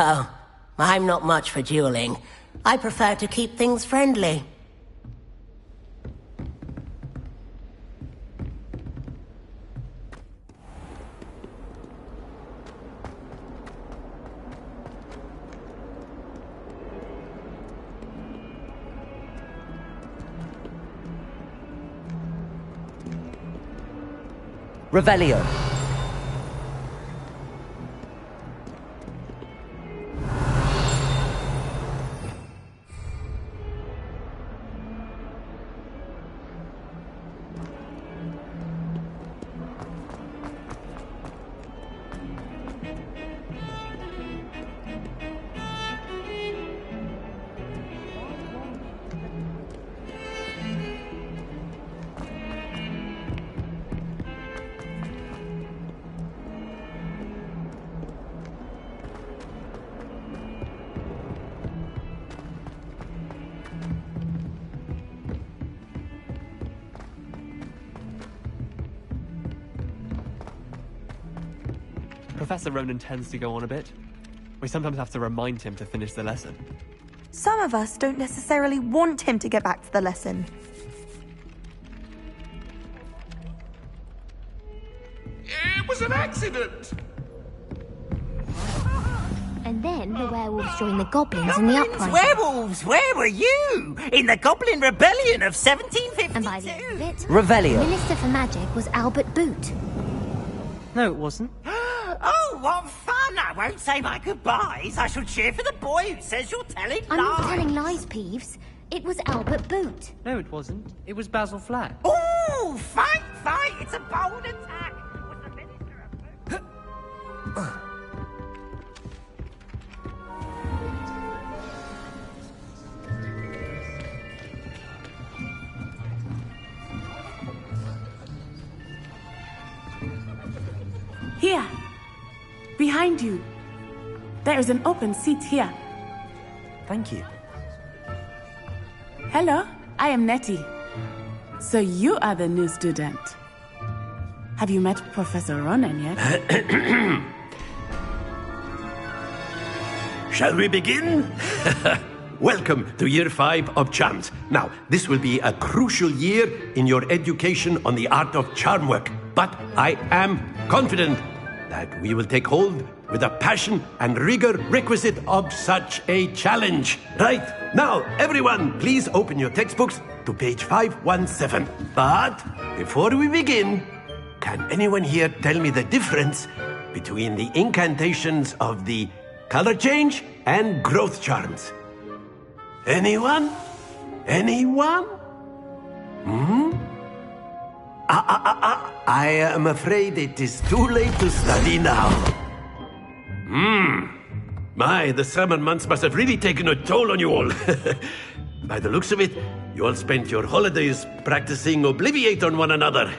Oh, I'm not much for dueling. I prefer to keep things friendly. Revelio. Professor Ronan tends to go on a bit. We sometimes have to remind him to finish the lesson. Some of us don't necessarily want him to get back to the lesson. It was an accident! And then the werewolves joined the goblins in the uprising. Werewolves, where were you? In the Goblin Rebellion of 1752? And by the end of it, Revelio. Minister for Magic was Albert Boot. No, it wasn't. Oh, what fun! I won't say my goodbyes. I shall cheer for the boy who says you're telling I'm lies. not telling lies, Peeves. It was Albert Boot. No, it wasn't. It was Basil Flack. Ooh, fight, fight! It's a bold attack. Was the Minister of Boot? Here. Behind you. There is an open seat here. Thank you. Hello, I am Nettie. So you are the new student. Have you met Professor Ronan yet? Shall we begin? Welcome to Year 5 of Charms. Now, this will be a crucial year in your education on the art of charm work. But I am confident that we will take hold with the passion and rigor requisite of such a challenge. Right, now, everyone, please open your textbooks to page 517. But before we begin, can anyone here tell me the difference between the incantations of the color change and growth charms? Anyone? Anyone? I am afraid it is too late to study now. My, the summer months must have really taken a toll on you all. By the looks of it, you all spent your holidays practicing Obliviate on one another.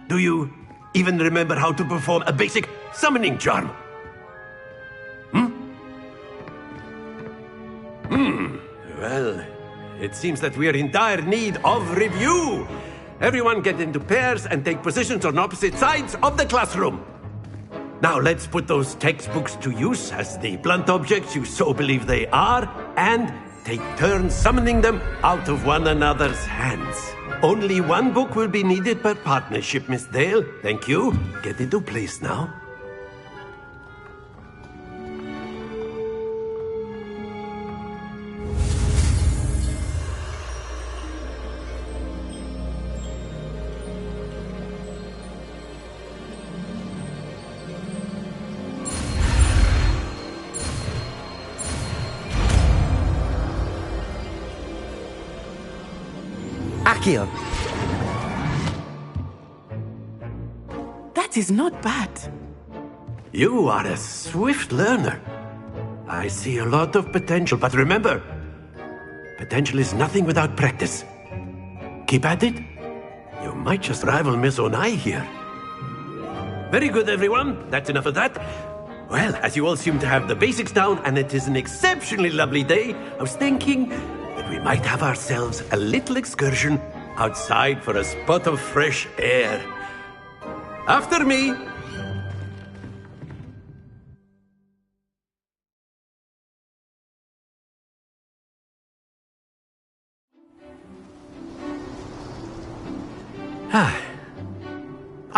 Do you even remember how to perform a basic summoning charm? Well, it seems that we are in dire need of review. Everyone get into pairs and take positions on opposite sides of the classroom. Now let's put those textbooks to use as the blunt objects you so believe they are, and take turns summoning them out of one another's hands. Only one book will be needed per partnership, Miss Dale. Thank you. Get into place now. Accio. That is not bad. You are a swift learner. I see a lot of potential, but remember, potential is nothing without practice. Keep at it. You might just rival Miss Onai here. Very good, everyone. That's enough of that. Well, as you all seem to have the basics down, and it is an exceptionally lovely day, I was thinking that we might have ourselves a little excursion outside for a spot of fresh air. After me.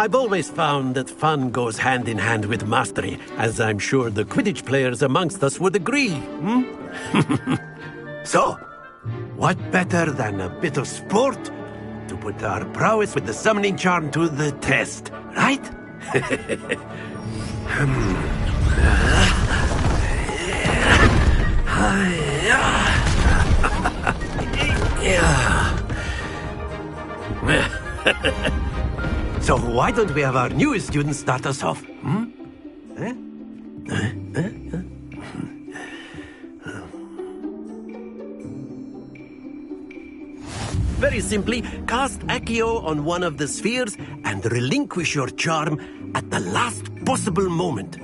I've always found that fun goes hand in hand with mastery, as I'm sure the Quidditch players amongst us would agree. So, what better than a bit of sport to put our prowess with the summoning charm to the test, right? So why don't we have our newest student start us off? Very simply, cast Accio on one of the spheres and relinquish your charm at the last possible moment.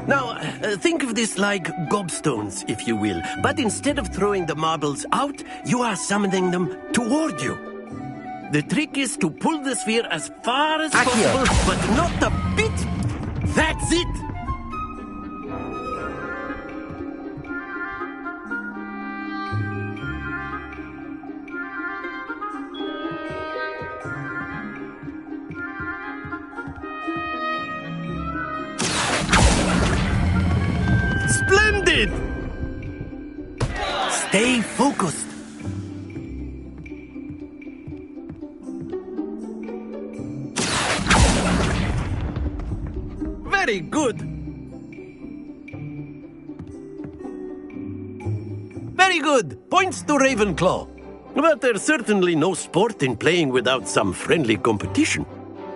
Now, think of this like gobstones, if you will, but instead of throwing the marbles out, you are summoning them toward you. The trick is to pull the sphere as far as possible, but not a bit. That's it! Splendid! Stay focused. Very good. Very good. Points to Ravenclaw. But there's certainly no sport in playing without some friendly competition.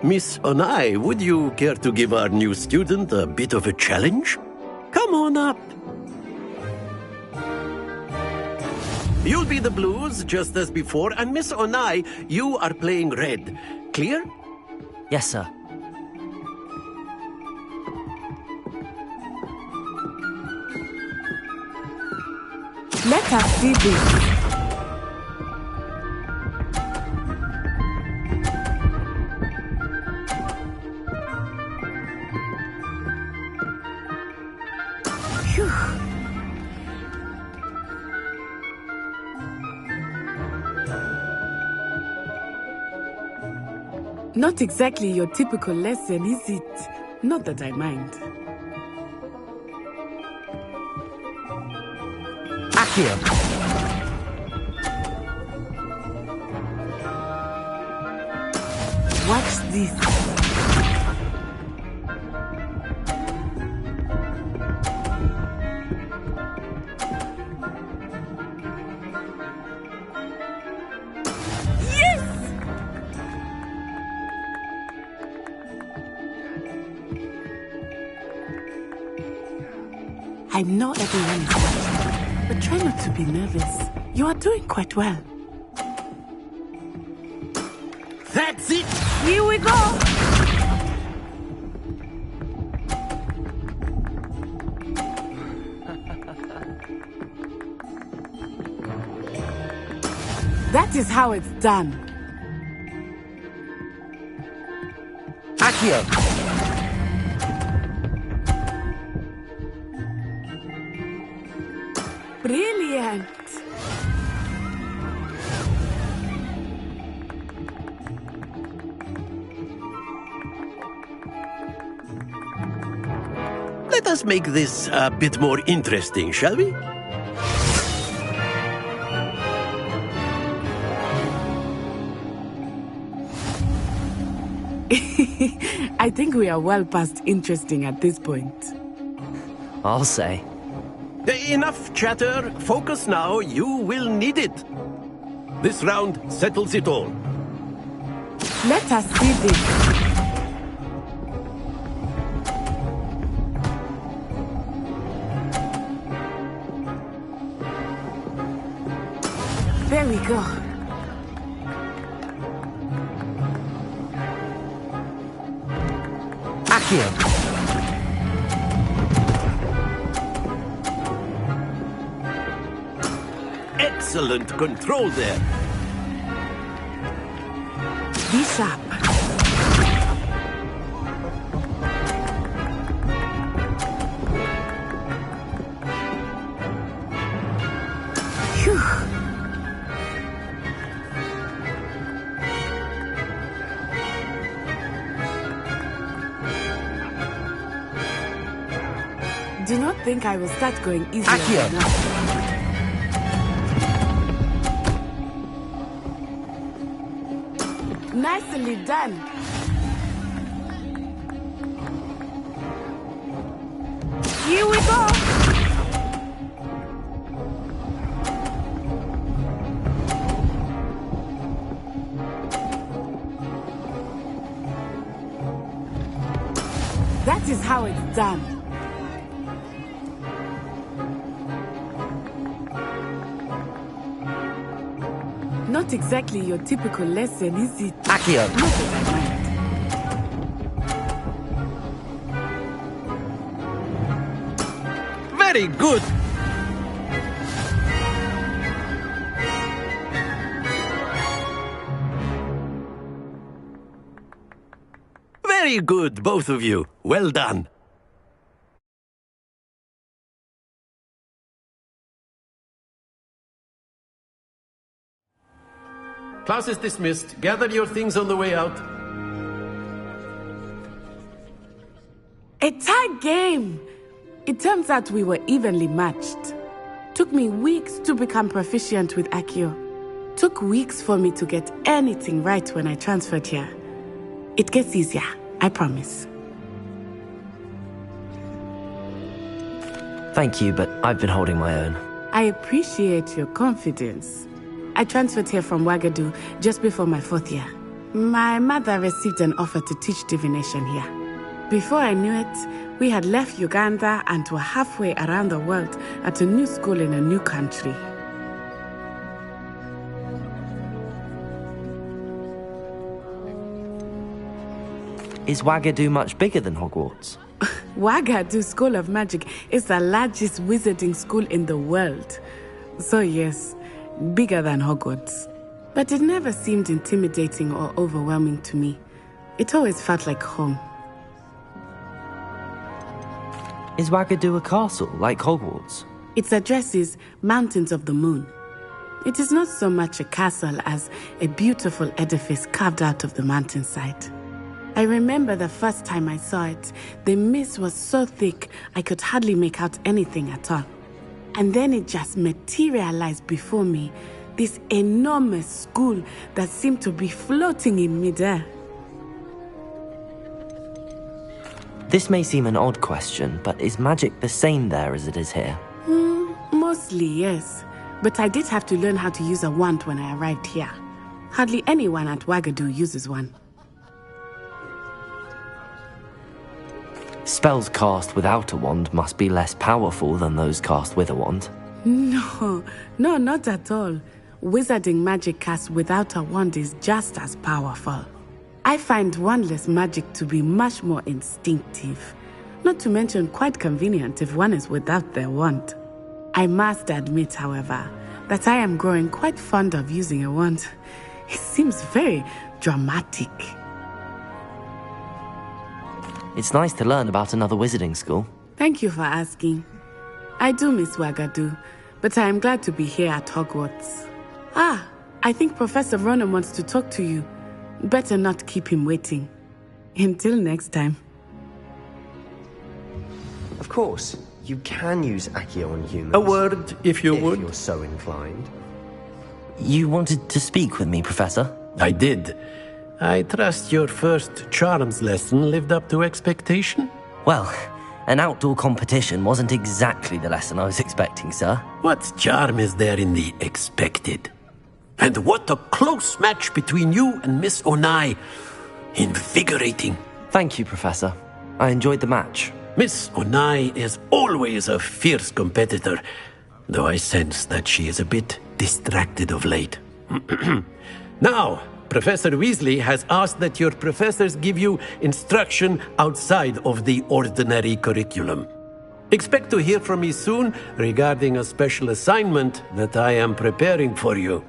Miss Onai, would you care to give our new student a bit of a challenge? Come on up. You'll be the blues, just as before, and Miss Onai, you are playing red. Clear? Yes, sir. Let us see this. Phew. Not exactly your typical lesson, is it? Not that I mind. Accio. Watch this. I know everyone is watching, but try not to be nervous. You are doing quite well. That's it! Here we go! That is how it's done. Accio. Brilliant! Let us make this a bit more interesting, shall we? I think we are well past interesting at this point. I'll say. Enough chatter. Focus now. You will need it. This round settles it all. Let us see this. There we go. Accio. Excellent control there. Be sharp. Phew. do not think I will start going easier Accio. now. Nicely done. Here we go. That is how it's done. Not exactly your typical lesson, is it? Accio. Not that I mind. Very good. Very good, both of you. Well done. Class is dismissed. Gather your things on the way out. A tie game! It turns out we were evenly matched. Took me weeks to become proficient with Accio. Took weeks for me to get anything right when I transferred here. It gets easier, I promise. Thank you, but I've been holding my own. I appreciate your confidence. I transferred here from Wagadu just before my 4th year. My mother received an offer to teach divination here. Before I knew it, we had left Uganda and were halfway around the world at a new school in a new country. Is Wagadu much bigger than Hogwarts? Wagadu School of Magic is the largest wizarding school in the world. So yes, bigger than Hogwarts. But it never seemed intimidating or overwhelming to me. It always felt like home. Is Wagadu a castle, like Hogwarts? Its address is Mountains of the Moon. It is not so much a castle as a beautiful edifice carved out of the mountainside. I remember the first time I saw it, the mist was so thick I could hardly make out anything at all. And then it just materialized before me, this enormous school that seemed to be floating in midair. This may seem an odd question, but is magic the same there as it is here? Mostly, yes. But I did have to learn how to use a wand when I arrived here. Hardly anyone at Wagadu uses one. Spells cast without a wand must be less powerful than those cast with a wand. No, not at all. Wizarding magic cast without a wand is just as powerful. I find wandless magic to be much more instinctive. Not to mention quite convenient if one is without their wand. I must admit, however, that I am growing quite fond of using a wand. It seems very dramatic. It's nice to learn about another wizarding school. Thank you for asking. I do miss Wagadu, but I am glad to be here at Hogwarts. I think Professor Ronan wants to talk to you. Better not keep him waiting. Until next time. Of course, you can use Accio on humans. A word, if you would. If you're so inclined. You wanted to speak with me, Professor? I did. I trust your first charms lesson lived up to expectation? Well, an outdoor competition wasn't exactly the lesson I was expecting, sir. What charm is there in the expected? And what a close match between you and Miss Onai. Invigorating. Thank you, Professor. I enjoyed the match. Miss Onai is always a fierce competitor, though I sense that she is a bit distracted of late. Now, Professor Weasley has asked that your professors give you instruction outside of the ordinary curriculum. Expect to hear from me soon regarding a special assignment that I am preparing for you.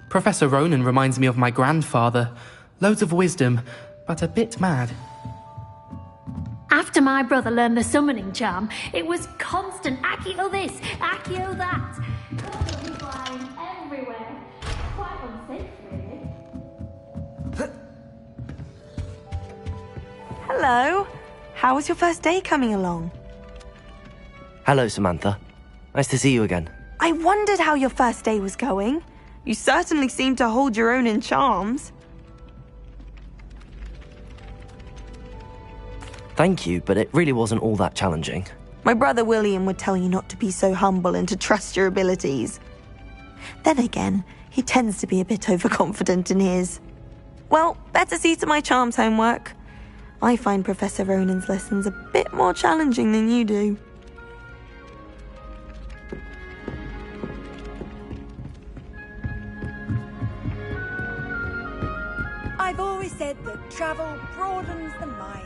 Professor Ronan reminds me of my grandfather. Loads of wisdom, but a bit mad. After my brother learned the summoning charm, it was constant Accio this, Accio that. Constantly flying everywhere. Quite unsafe, really. Hello. How was your first day coming along? Hello, Samantha. Nice to see you again. I wondered how your first day was going. You certainly seem to hold your own in charms. Thank you, but it really wasn't all that challenging. My brother William would tell you not to be so humble and to trust your abilities. Then again, he tends to be a bit overconfident in his. Well, better see to my charms homework. I find Professor Ronan's lessons a bit more challenging than you do. I've always said that travel broadens the mind.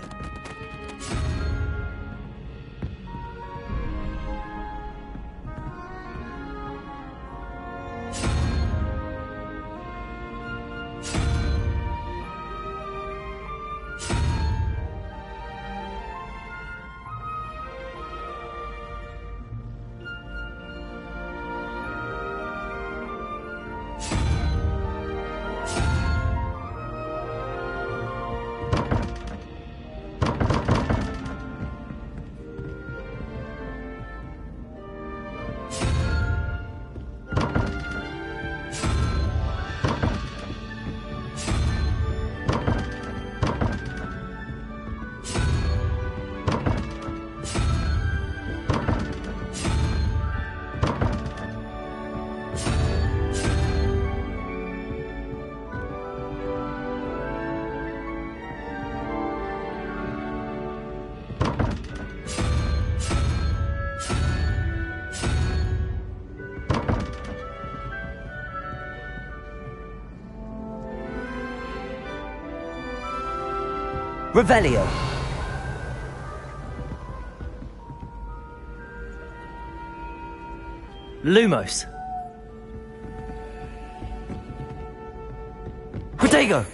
Revelio. Lumos. Protego.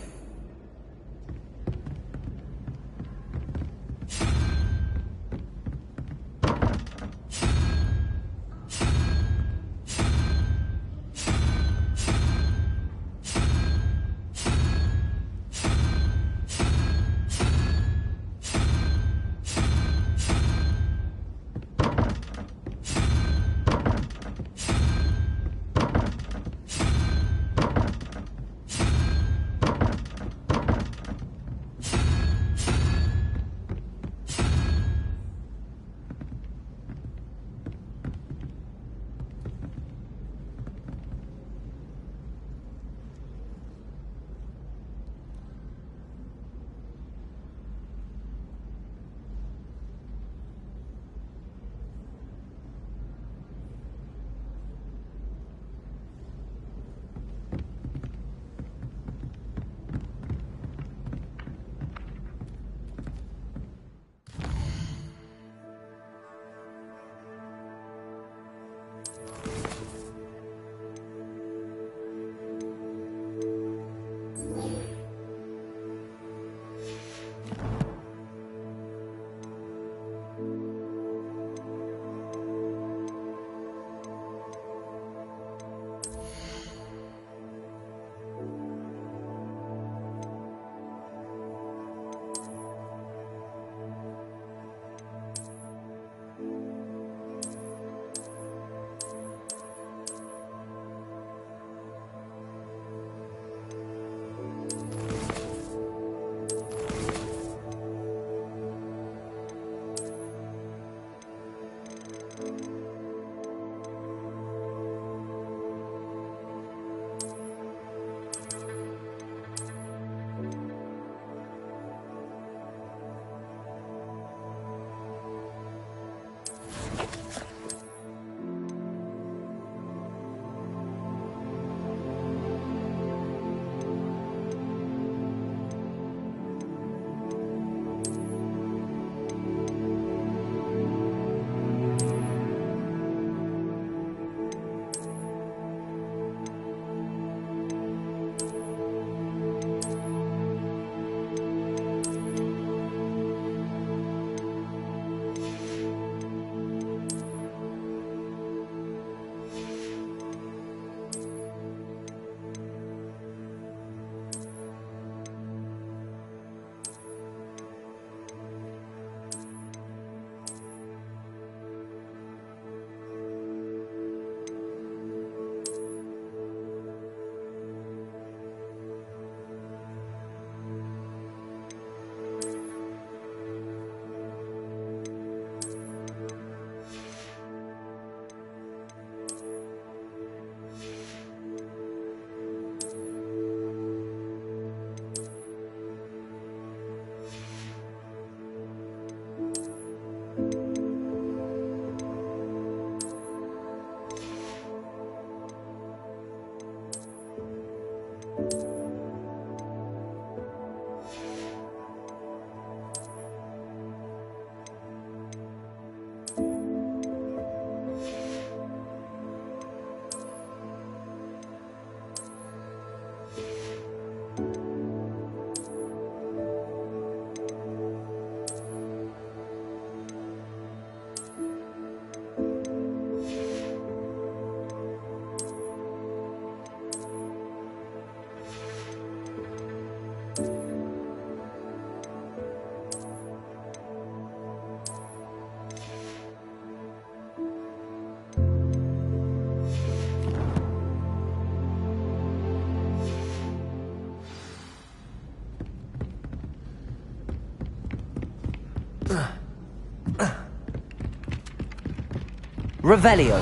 Revelio.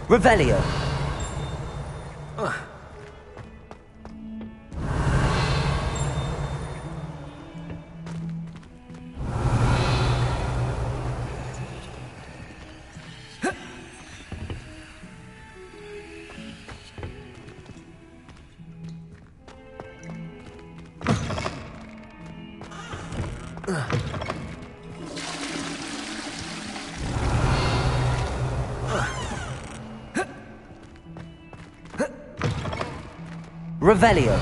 Revelio. Revelio.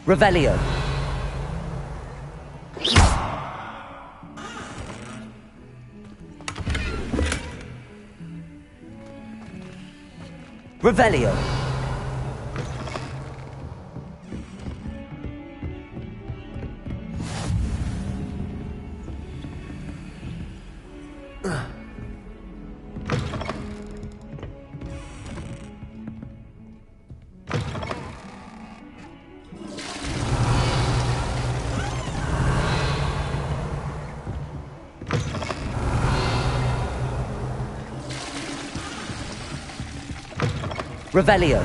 Revelio. Revelio. Revelio.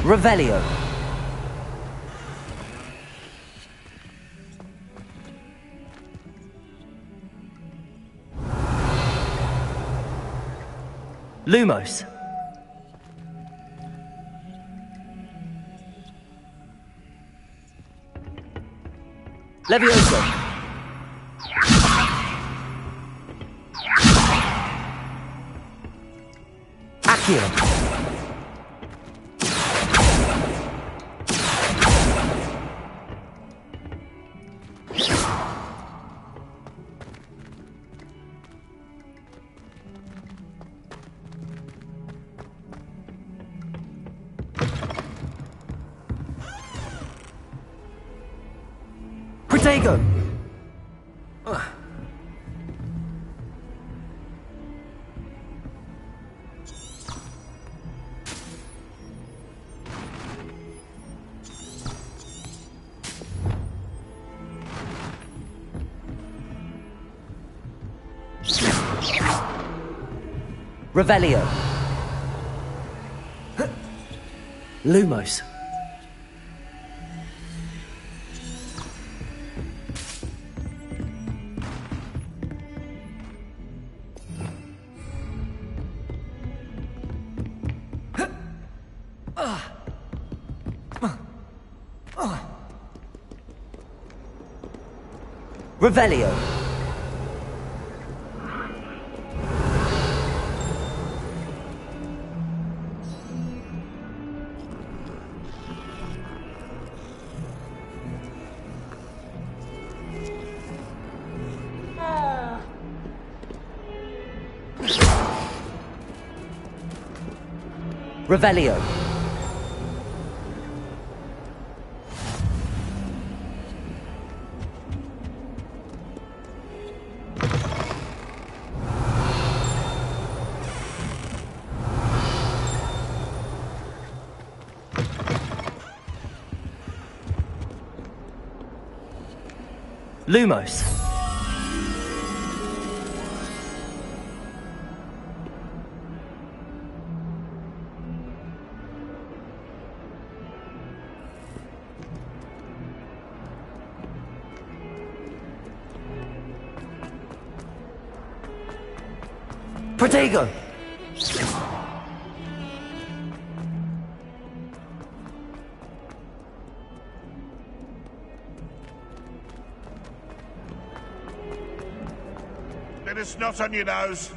Revelio. Lumos. Levioso. Accio. Protego. Revelio. Lumos. Revelio. Revelio. Lumos. Protego! Let us not on your nose.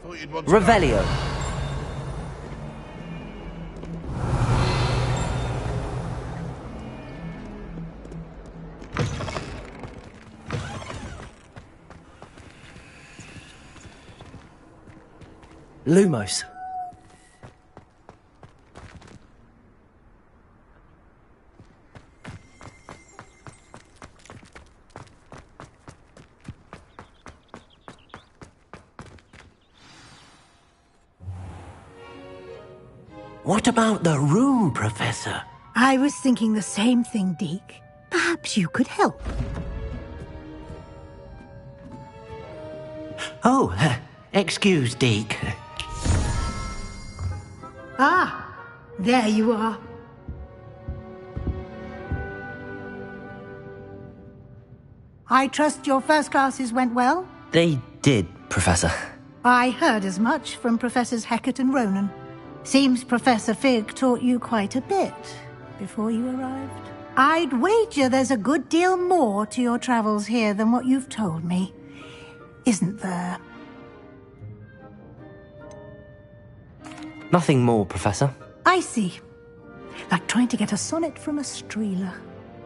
Thought you'd want to Revelio. Lumos. What about the room, Professor? I was thinking the same thing, Deke. Perhaps you could help. Oh, excuse, Deke. Ah, there you are. I trust your first classes went well? They did, Professor. I heard as much from Professors Hecat and Ronan. Seems Professor Fig taught you quite a bit before you arrived. I'd wager there's a good deal more to your travels here than what you've told me. Isn't there? Nothing more, Professor. I see. Like trying to get a sonnet from a streeler.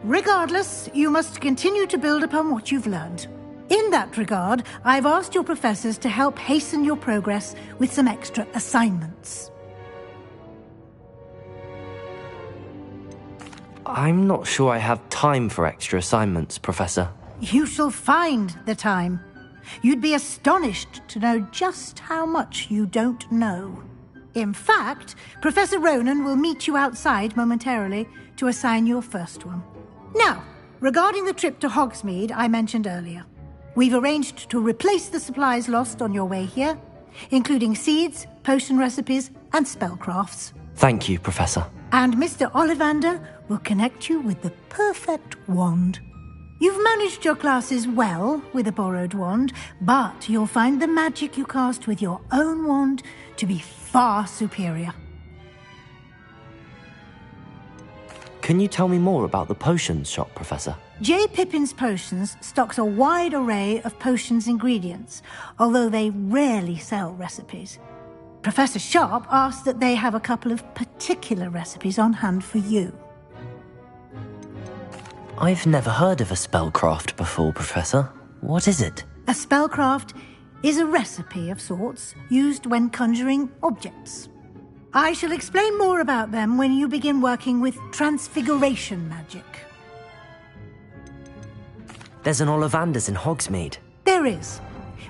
Regardless, you must continue to build upon what you've learned. In that regard, I've asked your professors to help hasten your progress with some extra assignments. I'm not sure I have time for extra assignments, Professor. You shall find the time. You'd be astonished to know just how much you don't know. In fact, Professor Ronan will meet you outside momentarily to assign your first one. Now, regarding the trip to Hogsmeade I mentioned earlier, we've arranged to replace the supplies lost on your way here, including seeds, potion recipes, and spellcrafts. Thank you, Professor. And Mr. Ollivander will connect you with the perfect wand. You've managed your classes well with a borrowed wand, but you'll find the magic you cast with your own wand to be far superior. Can you tell me more about the potions shop, Professor? J. Pippin's Potions stocks a wide array of potions ingredients, although they rarely sell recipes. Professor Sharp asked that they have a couple of particular recipes on hand for you. I've never heard of a spellcraft before, Professor. What is it? A spellcraft is a recipe of sorts used when conjuring objects. I shall explain more about them when you begin working with transfiguration magic. There's an Ollivander's in Hogsmeade. There is.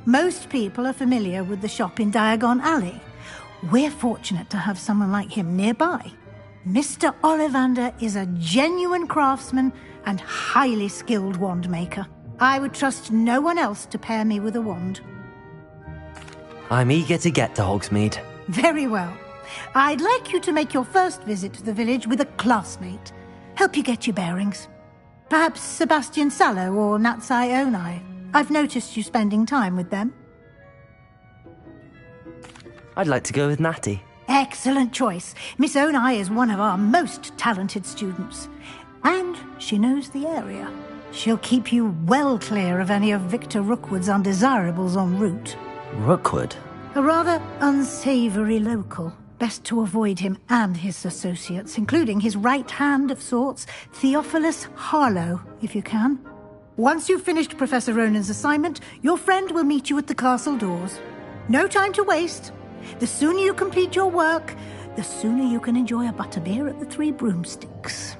Most people are familiar with the shop in Diagon Alley. We're fortunate to have someone like him nearby. Mr. Ollivander is a genuine craftsman and highly skilled wand maker. I would trust no one else to pair me with a wand. I'm eager to get to Hogsmeade. Very well. I'd like you to make your first visit to the village with a classmate. Help you get your bearings. Perhaps Sebastian Sallow or Natsai Onai. I've noticed you spending time with them. I'd like to go with Natty. Excellent choice. Miss Onai is one of our most talented students. And she knows the area. She'll keep you well clear of any of Victor Rookwood's undesirables en route. Rookwood? A rather unsavoury local. Best to avoid him and his associates, including his right hand of sorts, Theophilus Harlow, if you can. Once you've finished Professor Ronan's assignment, your friend will meet you at the castle doors. No time to waste. The sooner you complete your work, the sooner you can enjoy a butterbeer at the Three Broomsticks.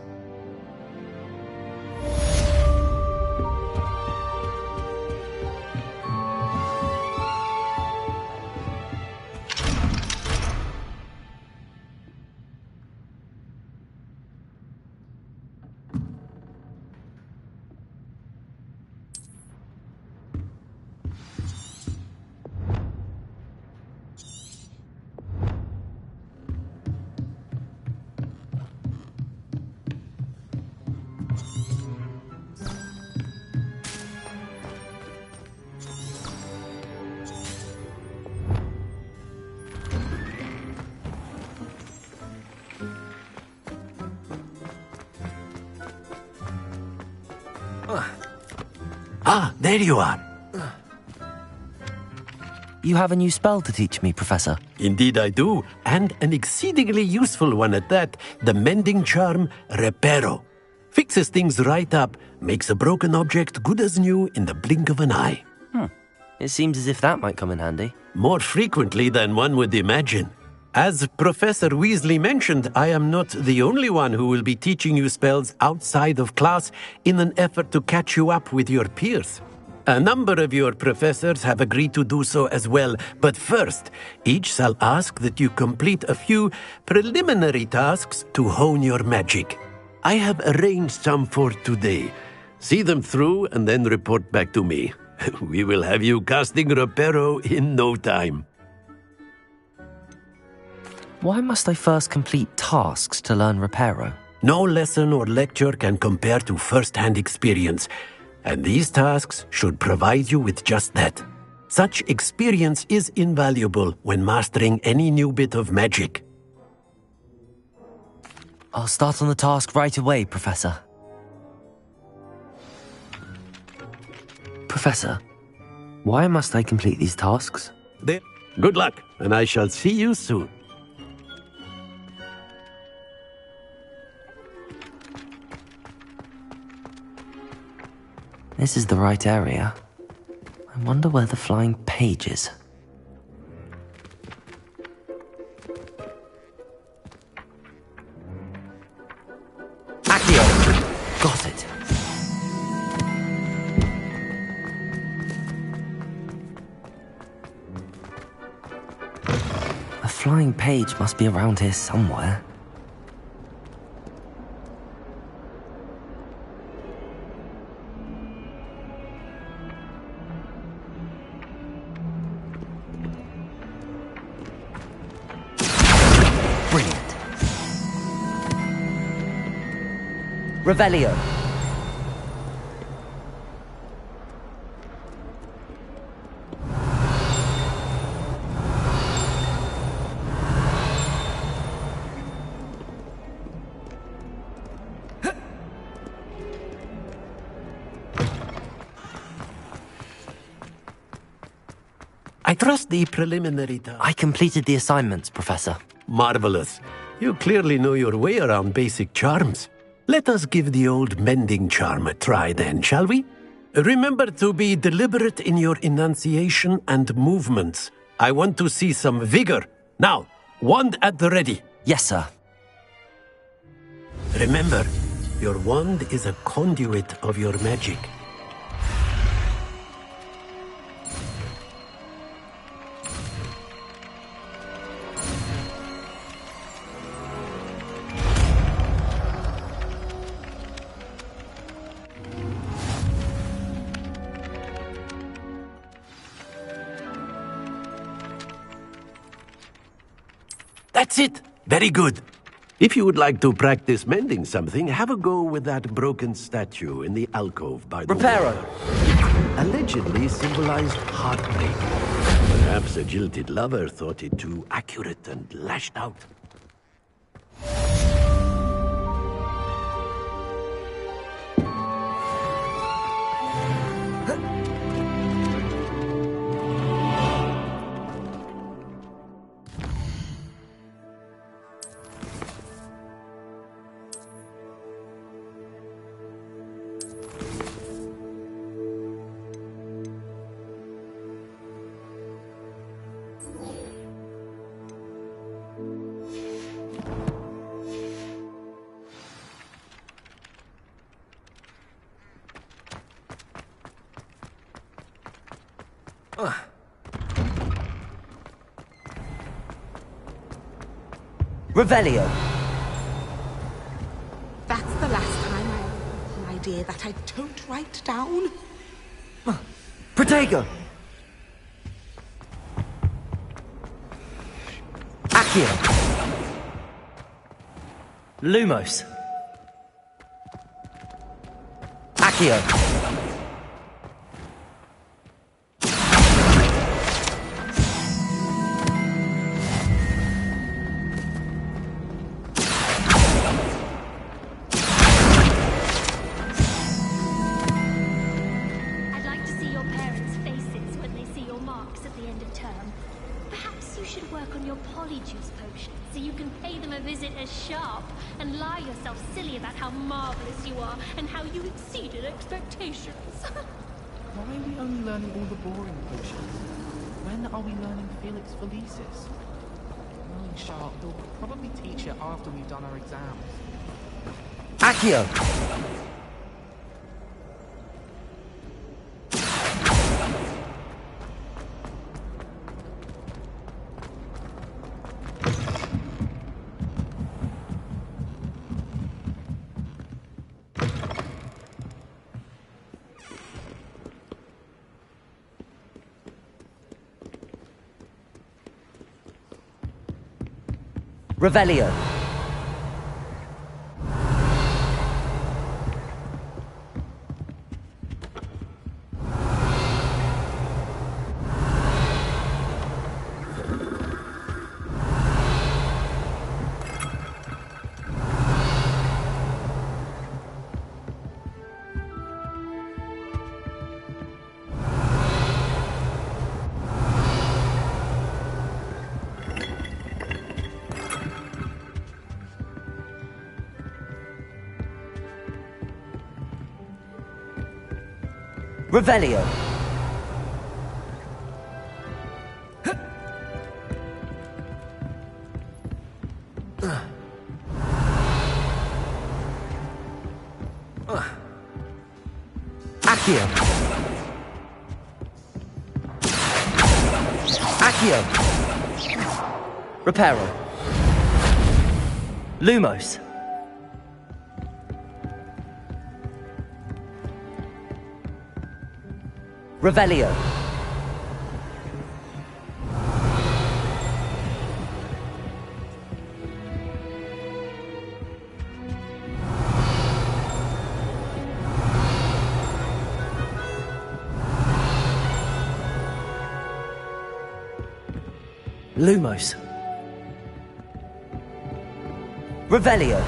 Ah, there you are. You have a new spell to teach me, Professor. Indeed I do, and an exceedingly useful one at that. The mending charm, Reparo. Fixes things right up, makes a broken object good as new in the blink of an eye. It seems as if that might come in handy. More frequently than one would imagine. As Professor Weasley mentioned, I am not the only one who will be teaching you spells outside of class in an effort to catch you up with your peers. A number of your professors have agreed to do so as well, but first, each shall ask that you complete a few preliminary tasks to hone your magic. I have arranged some for today. See them through and then report back to me. We will have you casting Reparo in no time. Why must I first complete tasks to learn Reparo? No lesson or lecture can compare to first-hand experience, and these tasks should provide you with just that. Such experience is invaluable when mastering any new bit of magic. I'll start on the task right away, Professor. Professor, why must I complete these tasks? Good luck, and I shall see you soon. This is the right area. I wonder where the flying page is. Accio! Got it. A flying page must be around here somewhere. Revelio. I trust the preliminary task. I completed the assignments, Professor. Marvelous. You clearly know your way around basic charms. Let us give the old mending charm a try then, shall we? Remember to be deliberate in your enunciation and movements. I want to see some vigor. Now, wand at the ready. Yes, sir. Remember, your wand is a conduit of your magic. That's it. Very good. If you would like to practice mending something, have a go with that broken statue in the alcove by the Reparo. It allegedly symbolized heartbreak. Perhaps a jilted lover thought it too accurate and lashed out. Revelio. That's the last time I have an idea that I don't write down. Protego. Accio. Lumos. Accio. work on your polyjuice potion so you can pay them a visit as sharp and lie yourself silly about how marvelous you are and how you exceeded expectations. Why are we only learning all the boring potions? When are we learning Felix Felicis? Knowing Sharp, he'll probably teach it after we've done our exams. Accio! Revelio. Revelio. Accio. Accio. Reparo. Lumos. Revelio. Lumos. Revelio.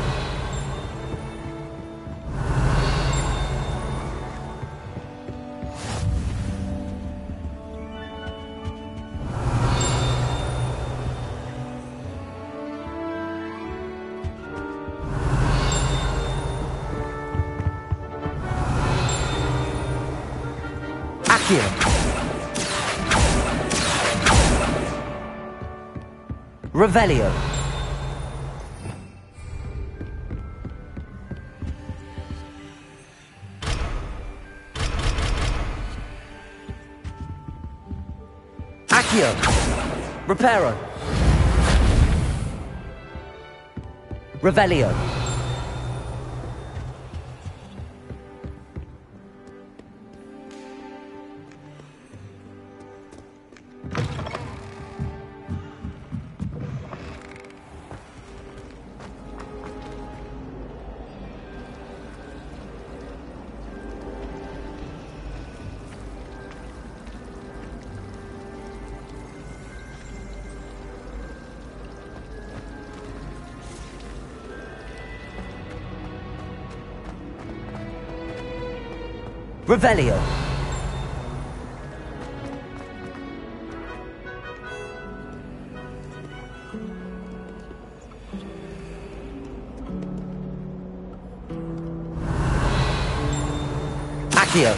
Accio. Revelio. Accio. Reparo. Revelio. Revelio. Accio.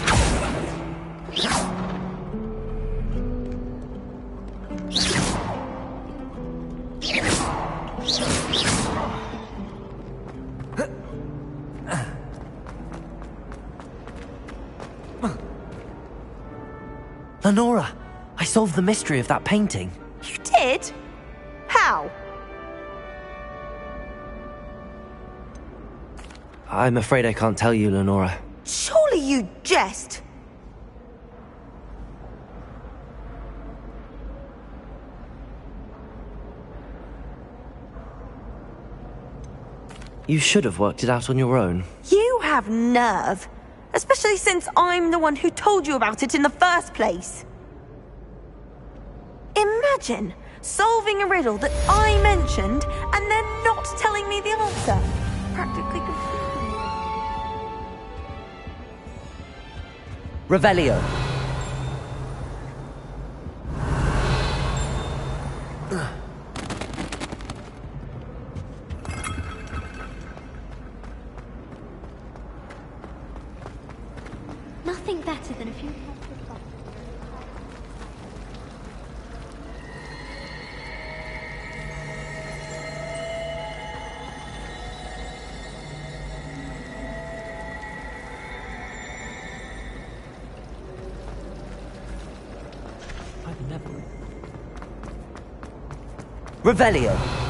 Lenora, I solved the mystery of that painting. You did? How? I'm afraid I can't tell you, Lenora. Surely you jest. You should have worked it out on your own. You have nerve. Especially since I'm the one who told you about it in the first place. Imagine solving a riddle that I mentioned and then not telling me the answer. Practically confusing. Revelio. nothing better than a few cups of coffee. I've never. Revelio.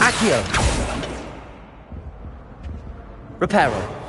Accio. Reparo.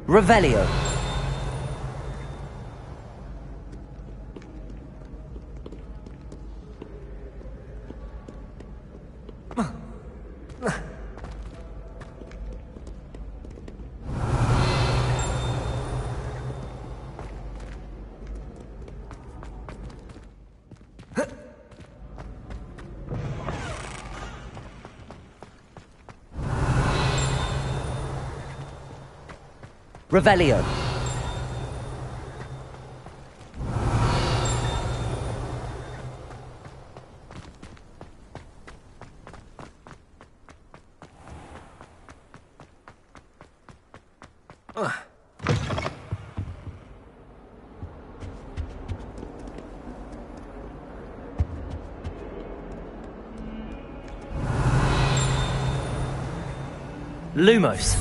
Revelio. Revelio. Lumos.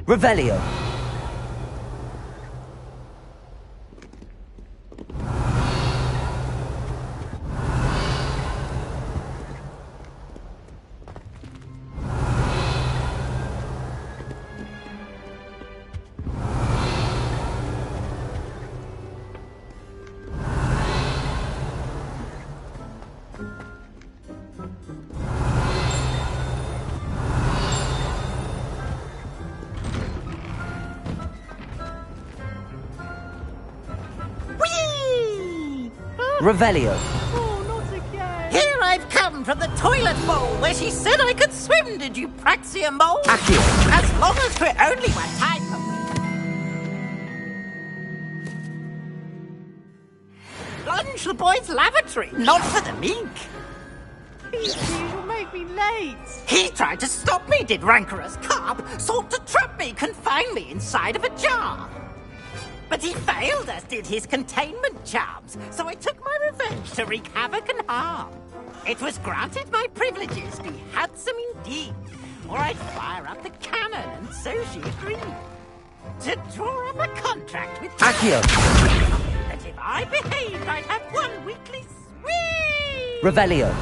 Revelio. Revelio. Here I've come from the toilet bowl where she said I could swim, did you praxia mole? Accio. As long as we're only one time. Plunge the boy's lavatory, not for the mink. You'll make me late. He tried to stop me, did rancorous carp, sought to trap me, confine me inside of a jar. But he failed, as did his containment charms, so I took my revenge to wreak havoc and harm. It was granted my privileges be handsome indeed, or I'd fire up the cannon, and so she agreed. To draw up a contract with Accio. that if I behaved, I'd have one weekly swing. Revelio.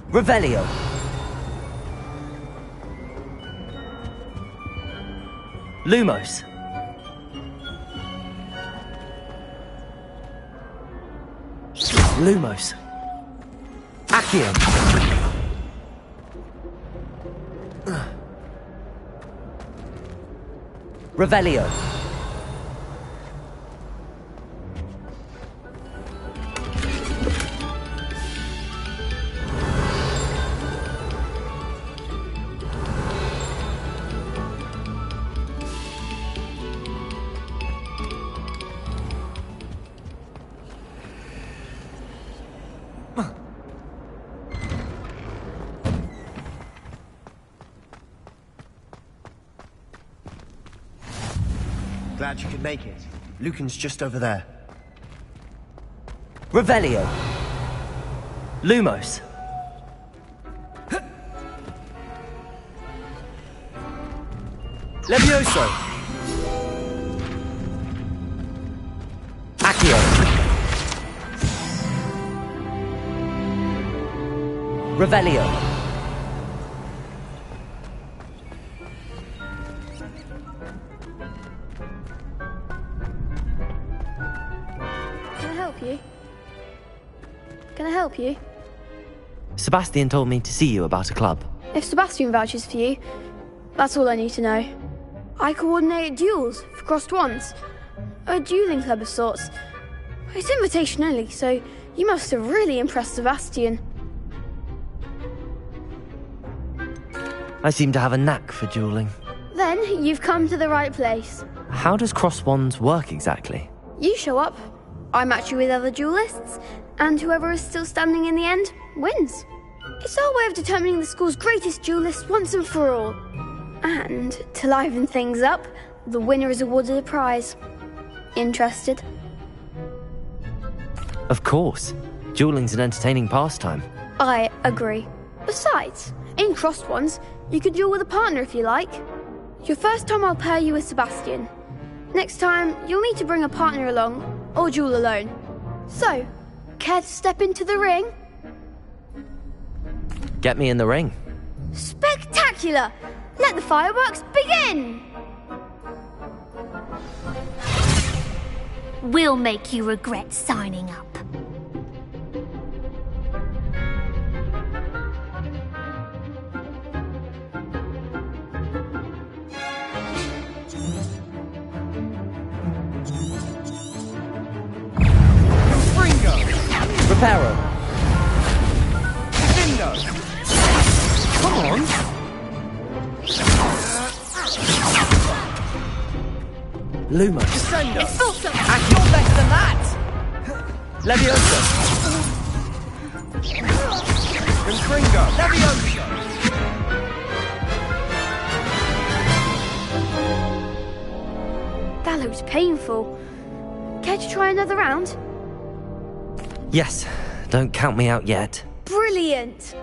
Revelio. Lumos. Lumos. Accio. Revelio. Glad you could make it. Lucan's just over there. Revelio. Lumos. Levioso. Accio. Revelio. Can I help you? Sebastian told me to see you about a club. If Sebastian vouches for you, that's all I need to know. I coordinate duels for crossed wands. A dueling club of sorts. It's invitation only, so you must have really impressed Sebastian. I seem to have a knack for dueling. Then you've come to the right place. How does cross wands work exactly? You show up, I match you with other duelists, and whoever is still standing in the end wins. It's our way of determining the school's greatest duelist once and for all. And to liven things up, the winner is awarded a prize. Interested? Of course. Dueling's an entertaining pastime. I agree. Besides, in crossed ones, you could duel with a partner if you like. Your first time I'll pair you with Sebastian. Next time, you'll need to bring a partner along, or duel alone. So, care to step into the ring? Get me in the ring. Spectacular! Let the fireworks begin! We'll make you regret signing up. Reparo. Dindo. Come on. Lumos. Descendo. It's not so you're better than that. Leviosa. Confringo. Leviosa. That looks painful. Care to try another round? Yes. Don't count me out yet. Brilliant!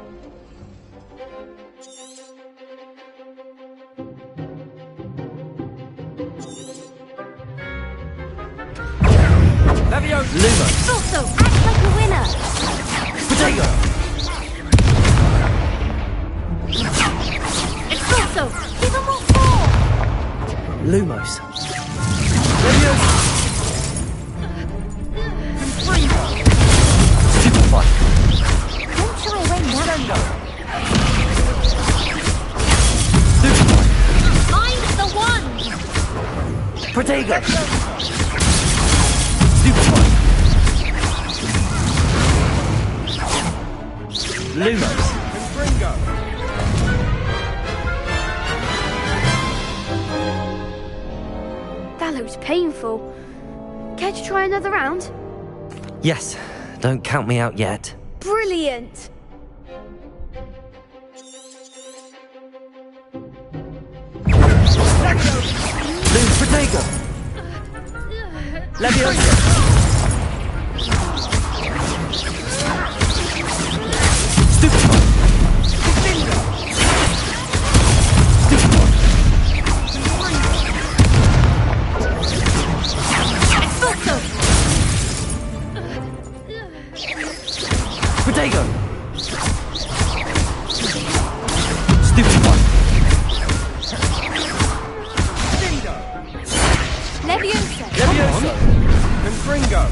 Lumos. Also, act like a winner. Potato. Also, give them what for. Lumos. Stupefy. Don't shy away now. Stupefy. I'm the one. Protego. Stupefy. Lumos. That looks painful. Care to try another round? Yes, don't count me out yet. Brilliant! Loom Protego. Leviosa. Stupefy. Protego! Stupefy! Leviosa! Leviosa! Confringo!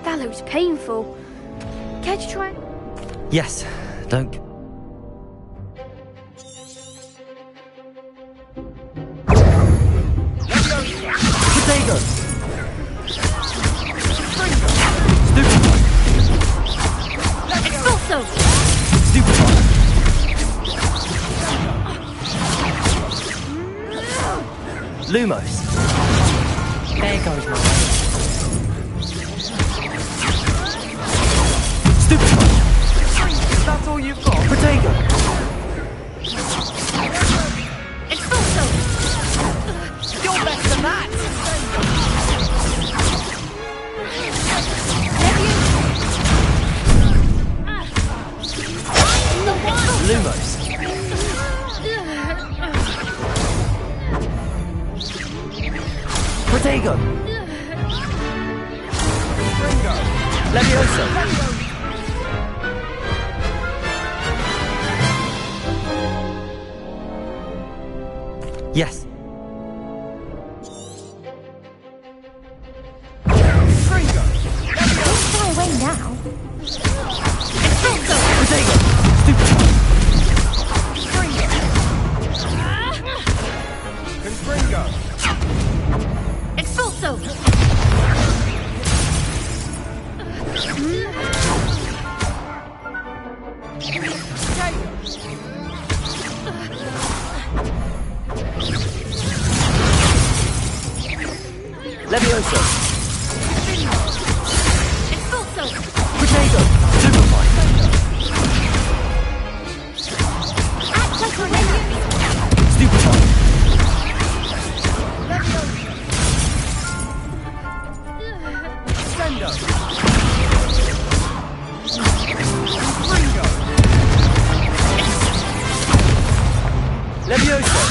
That looks painful. Care to try? Yes, don't... Protego! Stupefy! Expulso! Stupefy! Lumos! There goes my... Stupefy! That's all you've got? Protego! Expulso! You're better than that! Lumos! Protego! Leviosa! Yes. Don't shy away now. Expulso! Protego! Stupefy! Confringo! Expulso! Leviosa! Expulso! Protego! Stupefy! Act like a winner. Stupefy! Sendo! Confringo! Leviosa!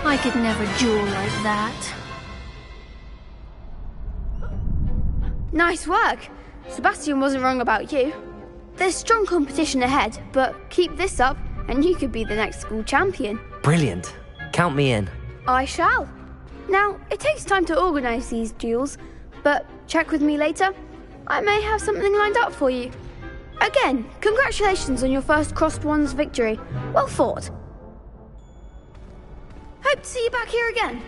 I could never duel like that. Nice work. Sebastian wasn't wrong about you. There's strong competition ahead, but keep this up and you could be the next school champion. Brilliant. Count me in. I shall. Now, it takes time to organise these duels, but check with me later. I may have something lined up for you. Again, congratulations on your first Crossed Wands victory. Well fought. Hope to see you back here again.